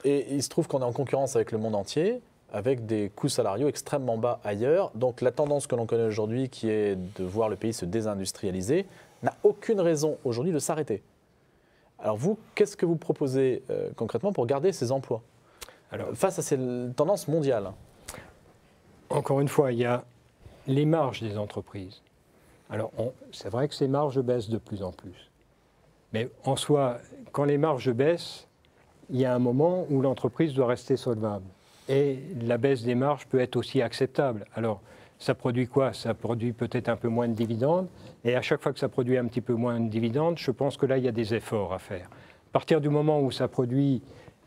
Et il se trouve qu'on est en concurrence avec le monde entier, avec des coûts salariaux extrêmement bas ailleurs. Donc la tendance que l'on connaît aujourd'hui, qui est de voir le pays se désindustrialiser, n'a aucune raison aujourd'hui de s'arrêter. Alors vous, qu'est-ce que vous proposez concrètement pour garder ces emplois face à ces tendances mondiales? Encore une fois, il y a les marges des entreprises. Alors, c'est vrai que ces marges baissent de plus en plus. Mais en soi, quand les marges baissent, il y a un moment où l'entreprise doit rester solvable. Et la baisse des marges peut être aussi acceptable. Alors, ça produit quoi? Ça produit peut-être un peu moins de dividendes. Et à chaque fois que ça produit un petit peu moins de dividendes, je pense que là, il y a des efforts à faire. À partir du moment où ça produit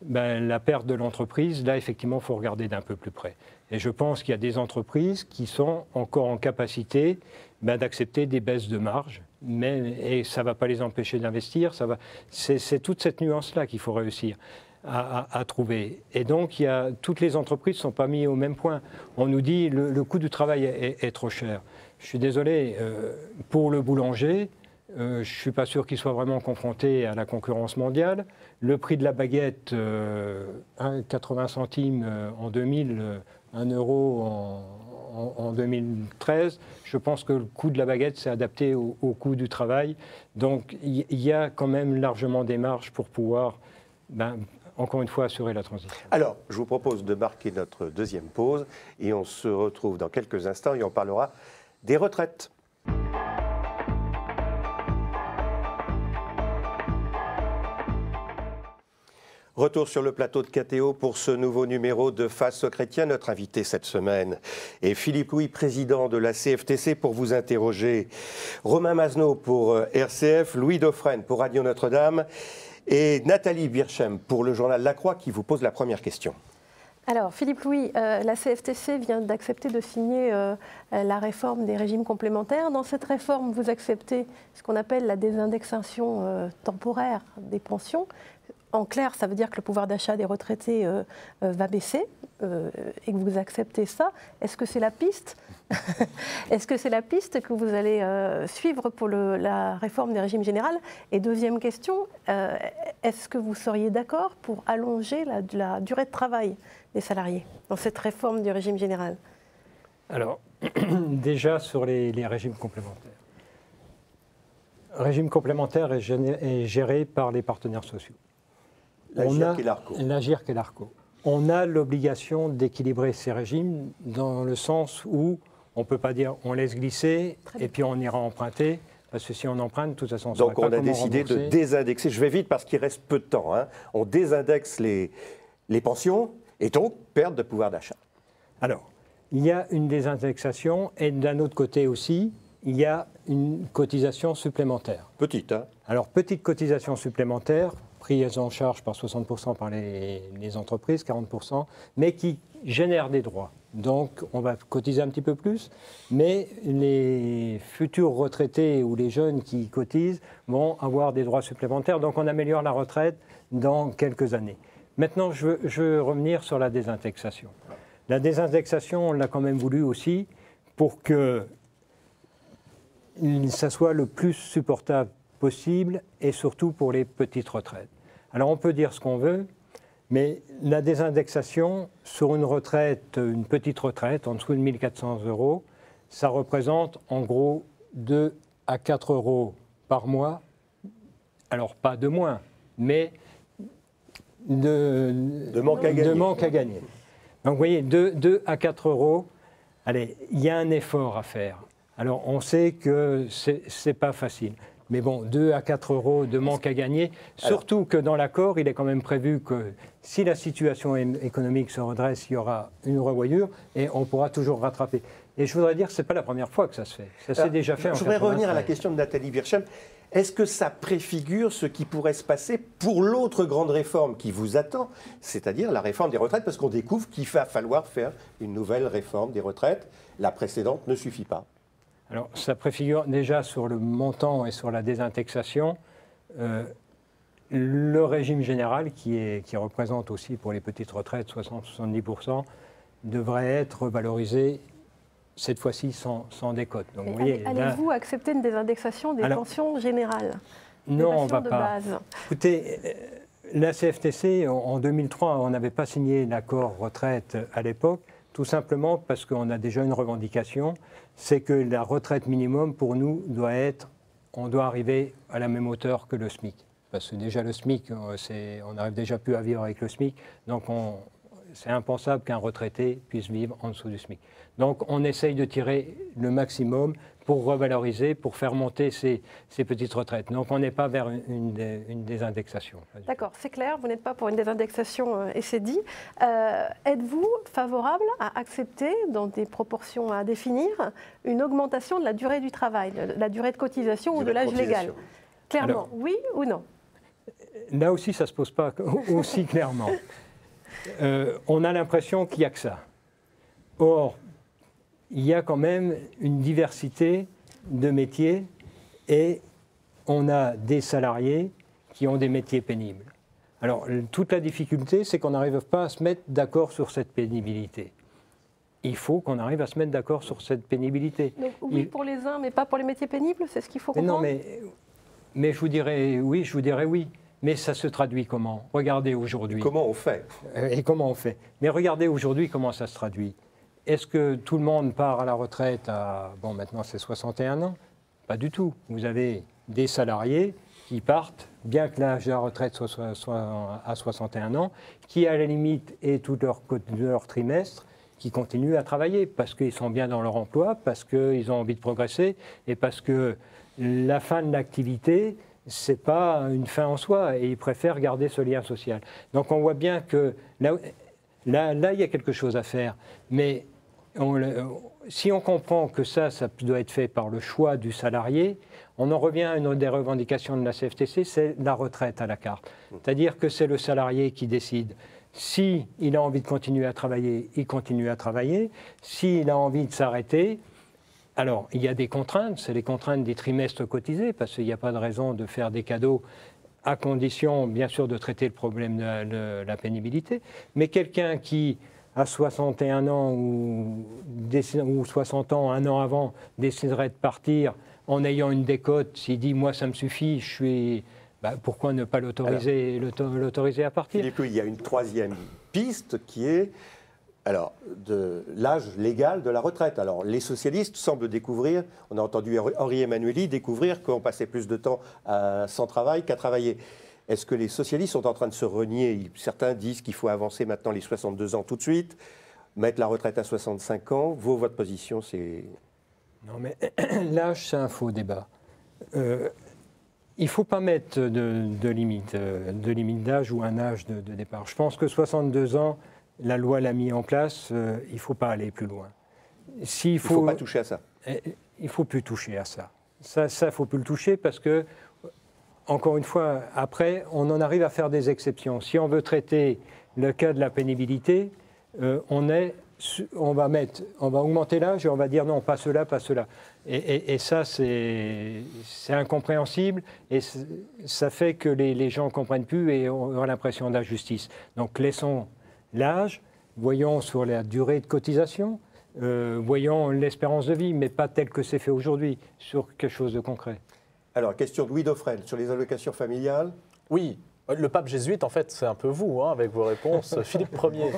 la perte de l'entreprise, là, effectivement, il faut regarder d'un peu plus près. Et je pense qu'il y a des entreprises qui sont encore en capacité d'accepter des baisses de marge, et ça ne va pas les empêcher d'investir. C'est toute cette nuance-là qu'il faut réussir à trouver. Et donc, toutes les entreprises ne sont pas mises au même point. On nous dit que le coût du travail est trop cher. Je suis désolé, pour le boulanger, je ne suis pas sûr qu'il soit vraiment confronté à la concurrence mondiale. Le prix de la baguette, 80 centimes en 2000, 1 euro en 2013, je pense que le coût de la baguette s'est adapté au coût du travail. Donc il y a quand même largement des marges pour pouvoir, encore une fois, assurer la transition. Alors, je vous propose de marquer notre deuxième pause et on se retrouve dans quelques instants et on parlera des retraites. Retour sur le plateau de KTO pour ce nouveau numéro de Face aux chrétiens. Notre invité cette semaine est Philippe Louis, président de la CFTC, pour vous interroger. Romain Mazenot pour RCF, Louis Dauphren pour Radio Notre-Dame et Nathalie Birchem pour le journal La Croix qui vous pose la première question. Alors, Philippe Louis, la CFTC vient d'accepter de signer la réforme des régimes complémentaires. Dans cette réforme, vous acceptez ce qu'on appelle la désindexation temporaire des pensions. En clair, ça veut dire que le pouvoir d'achat des retraités va baisser et que vous acceptez ça. Est-ce que c'est la piste Est-ce que c'est la piste que vous allez suivre pour la réforme des régimes généraux? Et deuxième question, est-ce que vous seriez d'accord pour allonger la durée de travail des salariés dans cette réforme du régime général? Alors, déjà sur les régimes complémentaires. Le régime complémentaire est géré par les partenaires sociaux. L'AGIRC et l'ARCO. L'AGIRC et l'ARCO. On a l'obligation d'équilibrer ces régimes dans le sens où on ne peut pas dire on laisse glisser et puis on ira emprunter, parce que si on emprunte, de toute façon, on ne Donc on a décidé de désindexer. Je vais vite parce qu'il reste peu de temps. On désindexe les pensions et donc perte de pouvoir d'achat. Alors, il y a une désindexation et d'un autre côté aussi, il y a une cotisation supplémentaire. Petite, hein? Alors, petite cotisation supplémentaire, prise en charge par 60% par les entreprises, 40%, mais qui génère des droits. Donc, on va cotiser un petit peu plus, mais les futurs retraités ou les jeunes qui cotisent vont avoir des droits supplémentaires. Donc, on améliore la retraite dans quelques années. Maintenant, je veux revenir sur la désindexation. La désindexation, on l'a quand même voulu aussi pour que ça soit le plus supportable possible et surtout pour les petites retraites. Alors on peut dire ce qu'on veut, mais la désindexation sur une retraite, une petite retraite en dessous de 1 400 €, ça représente en gros 2 à 4 € par mois. Alors pas de moins, mais de manque à gagner. Donc vous voyez, 2 à 4 €, allez, il y a un effort à faire. Alors on sait que c'est pas facile. Mais bon, 2 à 4 € de manque à gagner, surtout que dans l'accord, il est quand même prévu que si la situation économique se redresse, il y aura une revoyure et on pourra toujours rattraper. Et je voudrais dire que ce n'est pas la première fois que ça se fait. Ça s'est déjà fait en 1993. Je voudrais revenir à la question de Nathalie Birchem. Est-ce que ça préfigure ce qui pourrait se passer pour l'autre grande réforme qui vous attend, c'est-à-dire la réforme des retraites, parce qu'on découvre qu'il va falloir faire une nouvelle réforme des retraites. La précédente ne suffit pas. Alors, ça préfigure déjà sur le montant et sur la désindexation. Le régime général, qui représente aussi pour les petites retraites 60-70%, devrait être valorisé cette fois-ci sans décote. Donc, allez-vous accepter une désindexation des pensions générales? Non, on ne va pas. Base. Écoutez, la CFTC, en 2003, on n'avait pas signé l'accord retraite à l'époque, tout simplement parce qu'on a déjà une revendication, c'est que la retraite minimum, pour nous, on doit arriver à la même hauteur que le SMIC. Parce que déjà le SMIC, on n'arrive déjà plus à vivre avec le SMIC, donc c'est impensable qu'un retraité puisse vivre en dessous du SMIC. Donc on essaye de tirer le maximum pour revaloriser, pour faire monter ces petites retraites. Donc on n'est pas vers une désindexation. D'accord, c'est clair, vous n'êtes pas pour une désindexation et c'est dit. Êtes-vous favorable à accepter, dans des proportions à définir, une augmentation de la durée du travail, de la durée de cotisation ou de l'âge légal? Clairement, alors, oui ou non? Là aussi, ça ne se pose pas aussi clairement. On a l'impression qu'il n'y a que ça. Or, il y a quand même une diversité de métiers et on a des salariés qui ont des métiers pénibles. Alors, toute la difficulté, c'est qu'on n'arrive pas à se mettre d'accord sur cette pénibilité. Il faut qu'on arrive à se mettre d'accord sur cette pénibilité. Donc, oui pour les uns, mais pas pour les métiers pénibles, c'est ce qu'il faut comprendre? Non, mais je vous dirais oui. Mais ça se traduit comment? Regardez aujourd'hui. Comment on fait? Et comment on fait? Mais regardez aujourd'hui comment ça se traduit. Est-ce que tout le monde part à la retraite à... Bon, maintenant c'est 61 ans? Pas du tout. Vous avez des salariés qui partent, bien que l'âge de la retraite soit à 61 ans, qui à la limite aient tout leur trimestre, qui continuent à travailler parce qu'ils sont bien dans leur emploi, parce qu'ils ont envie de progresser et parce que la fin de l'activité ce n'est pas une fin en soi et ils préfèrent garder ce lien social. Donc on voit bien que là, il y a quelque chose à faire. Mais si on comprend que ça doit être fait par le choix du salarié, on en revient à une des revendications de la CFTC, c'est la retraite à la carte. C'est-à-dire que c'est le salarié qui décide. S'il a envie de continuer à travailler, il continue à travailler. S'il a envie de s'arrêter, alors il y a des contraintes, c'est les contraintes des trimestres cotisés, parce qu'il n'y a pas de raison de faire des cadeaux à condition, bien sûr, de traiter le problème de la pénibilité. Mais quelqu'un qui, à 61 ans ou 60 ans, un an avant, déciderait de partir en ayant une décote, s'il dit « moi ça me suffit, pourquoi ne pas l'autoriser à partir ?» Philippe, il y a une troisième piste qui est de l'âge légal de la retraite. Alors, les socialistes semblent découvrir, on a entendu Henri Emmanuelli découvrir qu'on passait plus de temps sans travail qu'à travailler. Est-ce que les socialistes sont en train de se renier? Certains disent qu'il faut avancer maintenant les 62 ans tout de suite, mettre la retraite à 65 ans. Votre position, c'est... Non, mais l'âge, c'est un faux débat. Il ne faut pas mettre de limite d'âge ou un âge de départ. Je pense que 62 ans, la loi l'a mis en place, il ne faut pas aller plus loin. Il ne faut pas toucher à ça. Il ne faut plus toucher à ça. Ça, il ne faut plus le toucher parce que, encore une fois, après, on en arrive à faire des exceptions. Si on veut traiter le cas de la pénibilité, on va augmenter l'âge et on va dire non, pas cela, pas cela. Et ça, c'est incompréhensible et ça fait que les gens ne comprennent plus et ont l'impression d'injustice. Donc laissons l'âge, voyons sur la durée de cotisation, voyons l'espérance de vie, mais pas tel que c'est fait aujourd'hui, sur quelque chose de concret. Alors, question de Louis Dauphren sur les allocations familiales. Oui. Le pape jésuite, en fait, c'est un peu vous, avec vos réponses. Philippe Ier.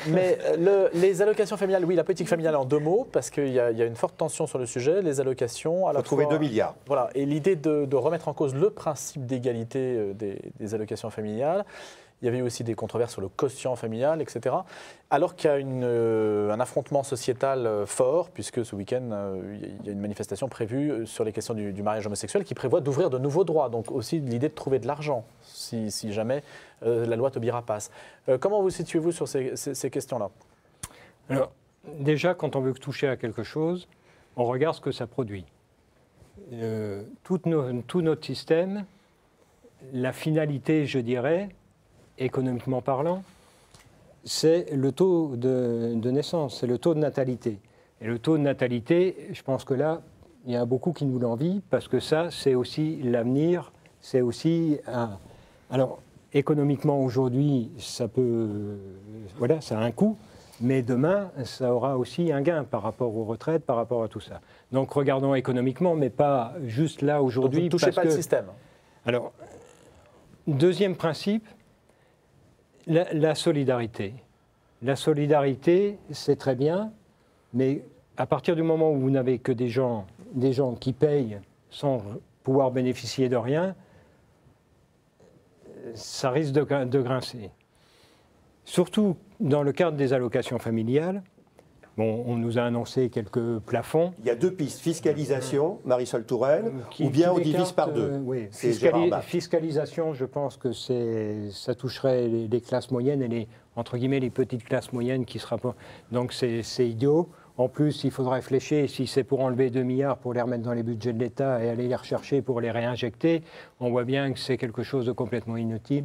Mais les allocations familiales, oui, la politique familiale en deux mots, parce qu'il y a une forte tension sur le sujet. Les allocations... Il faut trouver 2 milliards. Voilà, et l'idée de remettre en cause le principe d'égalité des allocations familiales. Il y avait aussi des controverses sur le quotient familial, etc. Alors qu'il y a un affrontement sociétal fort, puisque ce week-end, il y a une manifestation prévue sur les questions du mariage homosexuel qui prévoit d'ouvrir de nouveaux droits. Donc aussi l'idée de trouver de l'argent, si jamais la loi Taubira passe. Comment vous situez-vous sur ces questions-là? Alors, déjà, quand on veut toucher à quelque chose, on regarde ce que ça produit. Tout notre système, la finalité, je dirais, économiquement parlant, c'est le taux de naissance, c'est le taux de natalité. Et le taux de natalité, je pense que là, il y a beaucoup qui nous l'envient, parce que ça, c'est aussi l'avenir, c'est aussi Alors, économiquement, aujourd'hui, ça a un coût, mais demain, ça aura aussi un gain par rapport aux retraites, par rapport à tout ça. Donc, regardons économiquement, mais pas juste là, aujourd'hui. Donc, vous ne touchez pas le système. Alors, deuxième principe, la solidarité. La solidarité, c'est très bien, mais à partir du moment où vous n'avez que des gens qui payent sans pouvoir bénéficier de rien, ça risque de grincer. Surtout dans le cadre des allocations familiales, on nous a annoncé quelques plafonds. Il y a 2 pistes, fiscalisation, Marisol Touraine, ou bien on divise par 2. Oui. Fiscalisation, je pense que ça toucherait les classes moyennes et entre guillemets les petites classes moyennes qui se rapportent. Donc c'est idiot. En plus, il faudra réfléchir, si c'est pour enlever 2 milliards pour les remettre dans les budgets de l'État et aller les rechercher pour les réinjecter, on voit bien que c'est quelque chose de complètement inutile.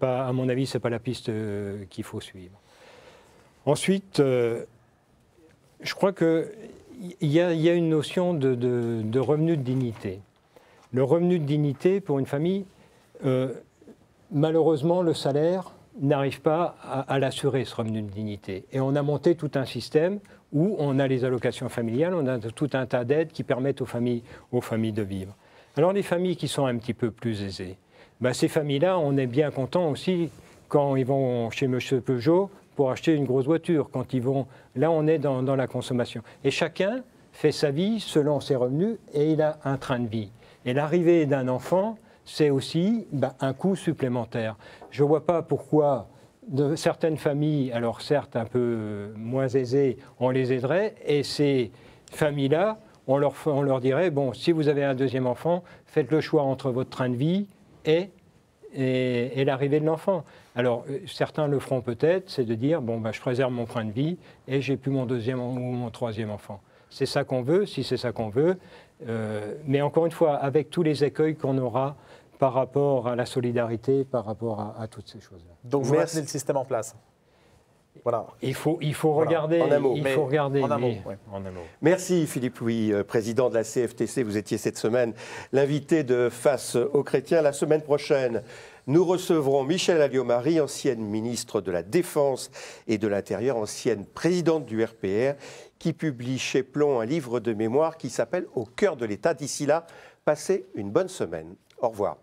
À mon avis, ce n'est pas la piste qu'il faut suivre. Ensuite, je crois qu'il y a une notion de revenu de dignité. Le revenu de dignité pour une famille, malheureusement, le salaire n'arrive pas à l'assurer, ce revenu de dignité. Et on a monté tout un système où on a les allocations familiales, on a tout un tas d'aides qui permettent aux familles de vivre. Alors les familles qui sont un petit peu plus aisées, ces familles-là, on est bien content aussi quand ils vont chez M. Peugeot pour acheter une grosse voiture. Quand ils vont, là, on est dans la consommation. Et chacun fait sa vie selon ses revenus et il a un train de vie. Et l'arrivée d'un enfant, c'est aussi un coût supplémentaire. Je ne vois pas pourquoi certaines familles, alors certes un peu moins aisées, on les aiderait, et ces familles-là, on leur dirait, bon, si vous avez un deuxième enfant, faites le choix entre votre train de vie et l'arrivée de l'enfant. Alors, certains le feront peut-être, c'est de dire, bon, je préserve mon train de vie et j'ai plus mon deuxième ou mon troisième enfant. C'est ça qu'on veut, si c'est ça qu'on veut. Mais encore une fois, avec tous les écueils qu'on aura par rapport à la solidarité, par rapport à toutes ces choses-là. Donc, vous maintenez le système en place. Voilà. Il faut regarder. En amont. Il faut regarder. En amont, oui, en amont. Merci Philippe Louis, président de la CFTC. Vous étiez cette semaine l'invité de Face aux Chrétiens. La semaine prochaine, nous recevrons Michèle Alliot-Marie, ancienne ministre de la Défense et de l'Intérieur, ancienne présidente du RPR, qui publie chez Plomb un livre de mémoire qui s'appelle « Au cœur de l'État ». D'ici là, passez une bonne semaine. Au revoir.